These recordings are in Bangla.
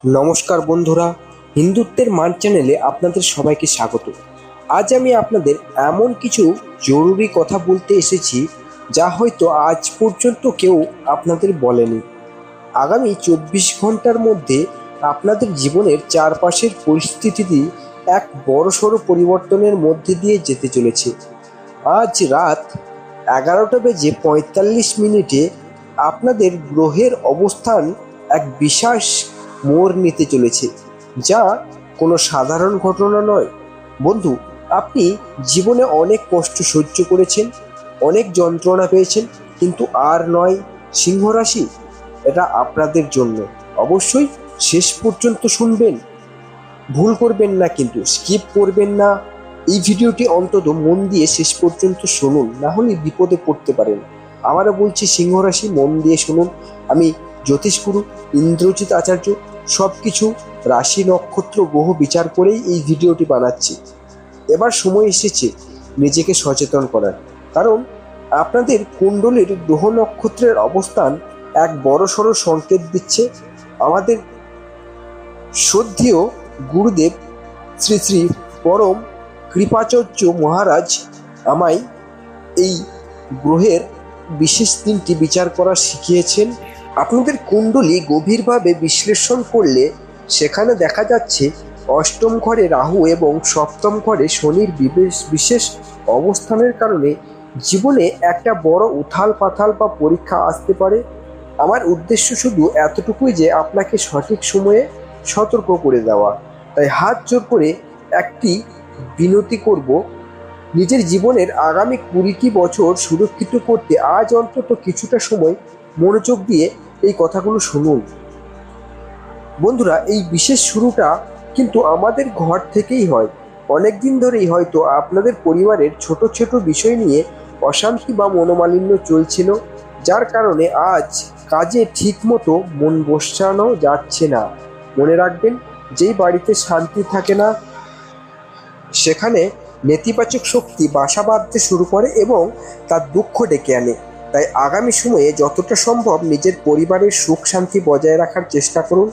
নমস্কার বন্ধুরা, হিন্দুত্বের মান চ্যানেলে আপনাদের সবাইকে স্বাগত। আজ আমি আপনাদের এমন কিছু জরুরি কথা বলতে এসেছি যা হয়তো আজ পর্যন্ত কেউ আপনাদের বলেনি। আগামী 24 ঘন্টার মধ্যে আপনাদের জীবনের চারপাশের পরিস্থিতি এক বড়সড় পরিবর্তনের মধ্যে দিয়ে যেতে চলেছে। আজ রাত 11:45 আপনাদের গ্রহের অবস্থান এক বিশেষ মোড় নিতে চলেছে, যা কোনো সাধারণ ঘটনা নয়। বন্ধু, আপনি জীবনে অনেক কষ্ট সহ্য করেছেন, অনেক যন্ত্রণা পেয়েছেন, কিন্তু আর নয়। সিংহ রাশি, এটা আপনাদের জন্য। অবশ্যই শেষ পর্যন্ত শুনবেন, ভুল করবেন না, কিন্তু স্কিপ করবেন না। এই ভিডিওটি অন্তত মন দিয়ে শেষ পর্যন্ত শুনুন, না হলে বিপদে পড়তে পারেন। আবারও বলছি, সিংহ রাশি, মন দিয়ে শুনুন। আমি জ্যোতিষগুরু ইন্দ্রজিৎ আচার্য সব কিছু রাশি নক্ষত্র গ্রহ বিচার করেই এই ভিডিওটি বানাচ্ছি। এবার সময় এসেছে নিজেকে সচেতন করার, কারণ আপনাদের কুণ্ডলীর গ্রহ নক্ষত্রের অবস্থান এক বড়সড় সংকেত দিচ্ছে। আমাদের শ্রদ্ধেয় গুরুদেব শ্রী শ্রী পরম কৃপাচার্য মহারাজ আমায় এই গ্রহের বিশেষ দিনটি বিচার করা শিখিয়েছেন। আপনাদের কুণ্ডলী গভীরভাবে বিশ্লেষণ করলে সেখানে দেখা যাচ্ছে অষ্টম ঘরে রাহু এবং সপ্তম ঘরে শনির বিশেষ অবস্থানের কারণে জীবনে একটা বড় উথাল পাথাল বা পরীক্ষা আসতে পারে। আমার উদ্দেশ্য শুধু এতটুকুই যে আপনাকে সঠিক সময়ে সতর্ক করে দেওয়া। তাই হাত জোর করে একটি বিনতি করব, নিজের জীবনের আগামী 20টি বছর সুরক্ষিত করতে আজ অন্তত কিছুটা সময় মনোযোগ দিয়ে এই কথাগুলো শুনুন। বন্ধুরা, এই বিশেষ শুরুটা কিন্তু আমাদের ঘর থেকেই হয়। অনেক দিন ধরেই হয়তো আপনাদের পরিবারের ছোট ছোট বিষয় নিয়ে অশান্তি বা মনোমালিন্য চলছিল, যার কারণে আজ কাজে ঠিকমতো মন বসানো যাচ্ছে না। মনে রাখবেন, যেই বাড়িতে শান্তি থাকে না সেখানে নেতিবাচক শক্তি বাসা বাঁধতে শুরু করে এবং তার দুঃখ ডেকে আনে। তাই আগামী সময়ে যতটা সম্ভব নিজের পরিবারের সুখ শান্তি বজায় রাখার চেষ্টা করুন।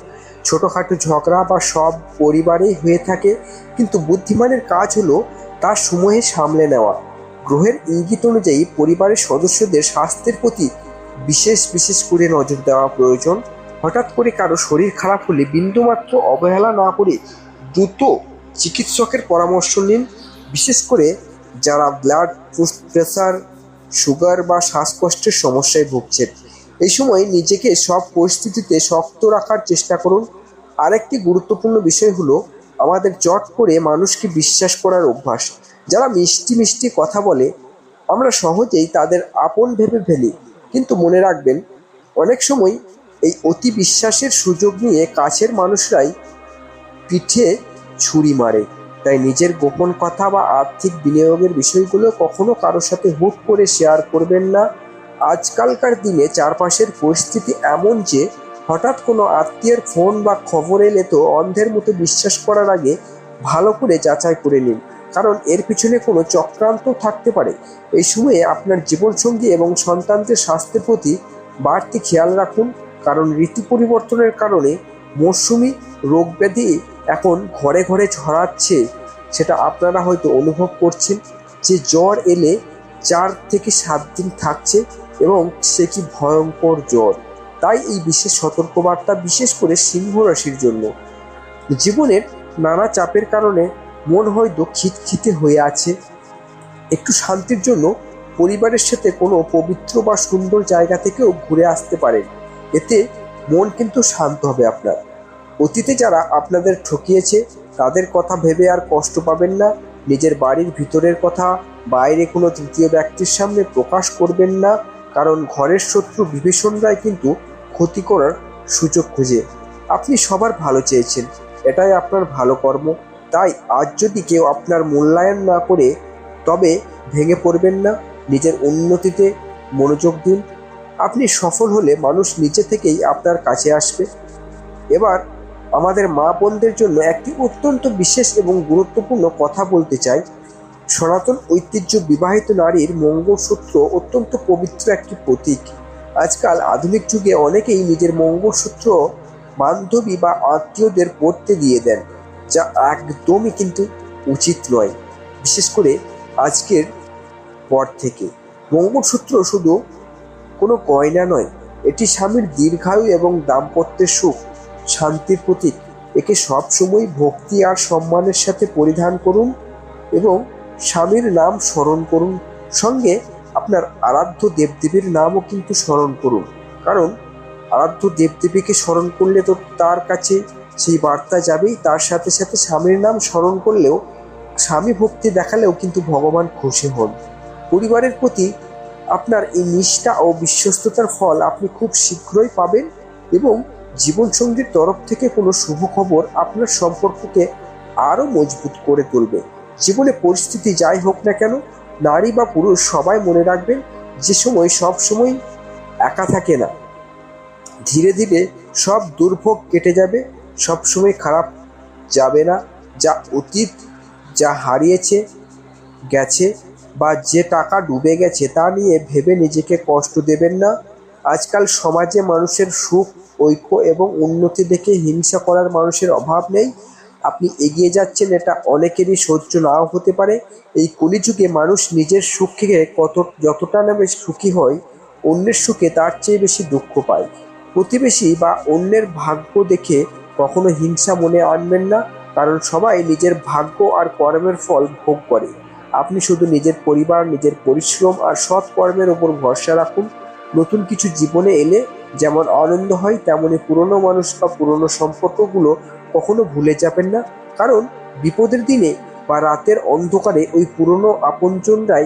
ছোটোখাটো ঝগড়া বা সব পরিবারেই হয়ে থাকে, কিন্তু বুদ্ধিমানের কাজ হলো তার সময়ে সামলে নেওয়া। গ্রহের ইঙ্গিত অনুযায়ী পরিবারের সদস্যদের স্বাস্থ্যের প্রতি বিশেষ করে নজর দেওয়া প্রয়োজন। হঠাৎ করে কারো শরীর খারাপ হলে বিন্দুমাত্র অবহেলা না করে দ্রুত চিকিৎসকের পরামর্শ নিন। বিশেষ করে যারা ব্লাড প্রেশার, সুগার বা শ্বাসকষ্টের সমস্যায় ভুগছেন, এই সময় নিজেকে সব পরিস্থিতিতে শক্ত রাখার চেষ্টা করুন। আরেকটি গুরুত্বপূর্ণ বিষয় হলো আমাদের চট করে মানুষকে বিশ্বাস করার অভ্যাস। যারা মিষ্টি মিষ্টি কথা বলে আমরা সহজেই তাদের আপন ভেবে ফেলি, কিন্তু মনে রাখবেন, অনেক সময় এই অতি বিশ্বাসের সুযোগ নিয়ে কাছের মানুষরাই পিঠে ছুরি মারে। তাই নিজের গোপন কথা বা আর্থিক বিনিয়োগের বিষয়গুলো কখনো কারোর সাথে হুট করে শেয়ার করবেন না। আজকালকার দিনে চারপাশের পরিস্থিতি এমন যে হঠাৎ কোনো আত্মীয়ের ফোন বা খবর এলে তো অন্ধের মতো বিশ্বাস করার আগে ভালো করে যাচাই করে নিন, কারণ এর পিছনে কোনো চক্রান্ত থাকতে পারে। এই সময়ে আপনার জীবনসঙ্গী এবং সন্তানদের স্বাস্থ্যের প্রতি বাড়তি খেয়াল রাখুন, কারণ ঋতু পরিবর্তনের কারণে মৌসুমি রোগব্যাধি এখন ঘরে ঘরে ছড়াচ্ছে। সেটা আপনারা হয়তো অনুভব করছেন, যে জ্বর এলে 4 থেকে 7 দিন থাকছে এবং সে কি ভয়ঙ্কর জ্বর। তাই এই বিশেষ সতর্কবার্তা বিশেষ করে সিংহ রাশির জন্য। জীবনের নানা চাপের কারণে মন হয়তো খিটখিটে হয়ে আছে। একটু শান্তির জন্য পরিবারের সাথে কোনো পবিত্র বা সুন্দর জায়গা থেকেও ঘুরে আসতে পারেন, এতে মন কিন্তু শান্ত হবে আপনার। অতীতে যারা আপনাদের ঠকিয়েছে তাদের কথা ভেবে আর কষ্ট পাবেন না। নিজের বাড়ির ভিতরের কথা বাইরে কোনো তৃতীয় ব্যক্তির সামনে প্রকাশ করবেন না, কারণ ঘরের শত্রু বিভীষণরাই কিন্তু ক্ষতি করার সুযোগ খুঁজে। আপনি সবার ভালো চেয়েছেন, এটাই আপনার ভালো কর্ম। তাই আজ যদি কেউ আপনার মূল্যায়ন না করে, তবে ভেঙে পড়বেন না। নিজের উন্নতিতে মনোযোগ দিন। আপনি সফল হলে মানুষ নিজে থেকেই আপনার কাছে আসবে। এবার আমাদের মা বোনদের জন্য একটি অত্যন্ত বিশেষ এবং গুরুত্বপূর্ণ কথা বলতে চাই। সনাতন ঐতিহ্য বিবাহিত নারীর মঙ্গলসূত্র অত্যন্ত পবিত্র একটি প্রতীক। আজকাল আধুনিক যুগে অনেকেই নিজের মঙ্গলসূত্র বান্ধবী বা আত্মীয়দের পড়তে দিয়ে দেন, যা একদমই কিন্তু উচিত নয়। বিশেষ করে আজকের পর থেকে মঙ্গলসূত্র শুধু কোনো গয়না নয়, এটি স্বামীর দীর্ঘায়ু এবং দাম্পত্যের সুখ শান্তির প্রতীক। একে সবসময় ভক্তি আর সম্মানের সাথে পরিধান করুন এবং স্বামীর নাম স্মরণ করুন। সঙ্গে আপনার আরাধ্য দেবদেবীর নামও কিন্তু স্মরণ করুন, কারণ আরাধ্য দেবদেবীকে স্মরণ করলে তো তার কাছে সেই বার্তা যাবেই। তার সাথে সাথে স্বামীর নাম স্মরণ করলেও, স্বামী ভক্তি দেখালেও কিন্তু ভগবান খুশি হন। পরিবারের প্রতি আপনার এই নিষ্ঠা ও বিশ্বস্ততার ফল আপনি খুব শীঘ্রই পাবেন এবং জীবনসঙ্গীর তরফ থেকে কোনো শুভ খবর আপনার সম্পর্ককে আরও মজবুত করে তুলবে। জীবনে পরিস্থিতি যাই হোক না কেন, নারী বা পুরুষ সবাই মনে রাখবেন, যে সময় সব সময় একা থাকে না। ধীরে ধীরে সব দুর্ভোগ কেটে যাবে, সব সময় খারাপ যাবে না। যা অতীত, যা হারিয়েছে গেছে বা যে টাকা ডুবে গেছে তা নিয়ে ভেবে নিজেকে কষ্ট দেবেন না। আজকাল সমাজে মানুষের সুখ, ঐক্য এবং উন্নতি দেখে হিংসা করার মানুষের অভাব নেই। আপনি এগিয়ে যাচ্ছেন, এটা অনেকেরই সহ্য নাও হতে পারে। এই কলিযুগে মানুষ নিজের সুখে যতটা না বেশি সুখী হয়, অন্যের সুখে তার চেয়ে বেশি দুঃখ পায়। প্রতিবেশী বা অন্যের ভাগ্য দেখে কখনো হিংসা মনে আনবেন না, কারণ সবাই নিজের ভাগ্য আর কর্মের ফল ভোগ করে। আপনি শুধু নিজের পরিবার, নিজের পরিশ্রম আর সৎ কর্মের ওপর ভরসা রাখুন। নতুন কিছু জীবনে এলে যেমন আনন্দ হয়, তেমনি পুরনো মানুষ বা পুরনো সম্পর্কগুলো কখনো ভুলে যাবেন না, কারণ বিপদের দিনে বা রাতের অন্ধকারে ওই পুরনো আপনজনরাই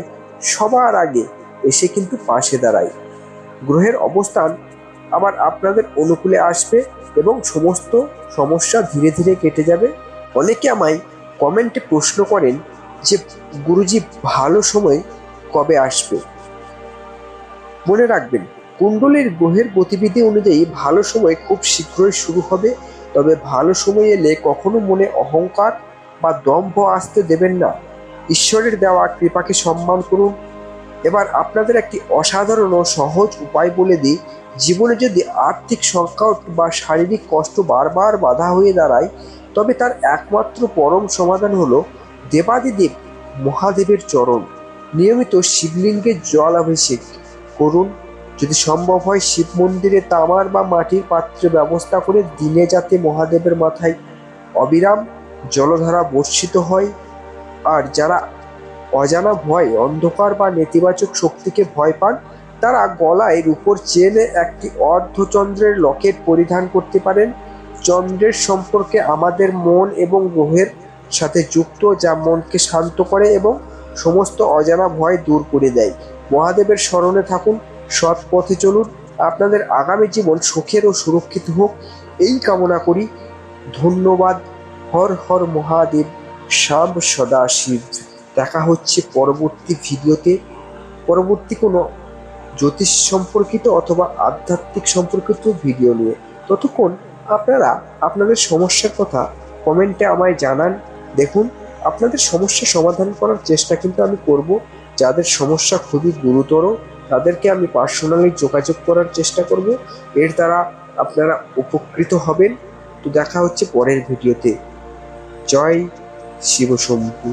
সবার আগে এসে কিন্তু পাশে দাঁড়ায়। গ্রহের অবস্থান আবার আপনাদের অনুকূলে আসবে এবং সমস্ত সমস্যা ধীরে ধীরে কেটে যাবে। অনেকে আমায় কমেন্টে প্রশ্ন করেন যে গুরুজি, ভালো সময় কবে আসবে? মনে রাখবেন, কুণ্ডলীর গ্রহের গতিবিধি অনুযায়ী ভালো সময় খুব শীঘ্রই শুরু হবে। তবে ভালো সময় এলে কখনো মনে অহংকার বা দম্ভ আসতে দেবেন না। ঈশ্বরের দেওয়া কৃপাকে সম্মান করুন। এবার আপনাদের একটি অসাধারণ ও সহজ উপায় বলে দিই। জীবনে যদি আর্থিক সংকট বা শারীরিক কষ্ট বারবার বাধা হয়ে দাঁড়ায়, তবে তার একমাত্র পরম সমাধান হলো দেবাদিদেব মহাদেবের চরণ। নিয়মিত শিবলিঙ্গে জলাভিষেক করুন। যদি সম্ভব হয়, শিব মন্দিরে তামার বা মাটির পাত্রে ব্যবস্থা করে দিনে যাতে মহাদেবের মাথায় অবিরাম জলধারা বর্ষিত হয়। আর যারা অজানা ভয়, অন্ধকার বা নেতিবাচক শক্তিকে ভয় পান, তারা গলায় রূপোর চেনে একটি অর্ধচন্দ্রের লকেট পরিধান করতে পারেন। চন্দ্রের সম্পর্কে আমাদের মন এবং গ্রহের সাথে যুক্ত, যা মনকে শান্ত করে এবং সমস্ত অজানা ভয় দূর করে দেয়। মহাদেবের স্মরণে থাকুন, সৎ পথে চলুন। আপনাদের আগামী জীবন সুখের ও সুরক্ষিত হোক, এই কামনা করি। ধন্যবাদ। হর হর মহাদেব, শাম্ব সদা শিব। দেখা হচ্ছে পরবর্তী ভিডিওতে, পরবর্তী কোনো জ্যোতিষ সম্পর্কিত অথবা আধ্যাত্মিক সম্পর্কিত ভিডিও নিয়ে। ততক্ষণ আপনারা আপনাদের সমস্যার কথা কমেন্টে আমায় জানান। দেখুন, আপনাদের সমস্যা সমাধান করার চেষ্টা কিন্তু আমি করব। যাদের সমস্যা খুবই গুরুতর, তাদেরকে আমি পার্সোনালি যোগাযোগ করার চেষ্টা করব। এর দ্বারা আপনারা উপকৃত হবেন। তো দেখা হচ্ছে পরের ভিডিওতে। জয় শিব শম্ভু।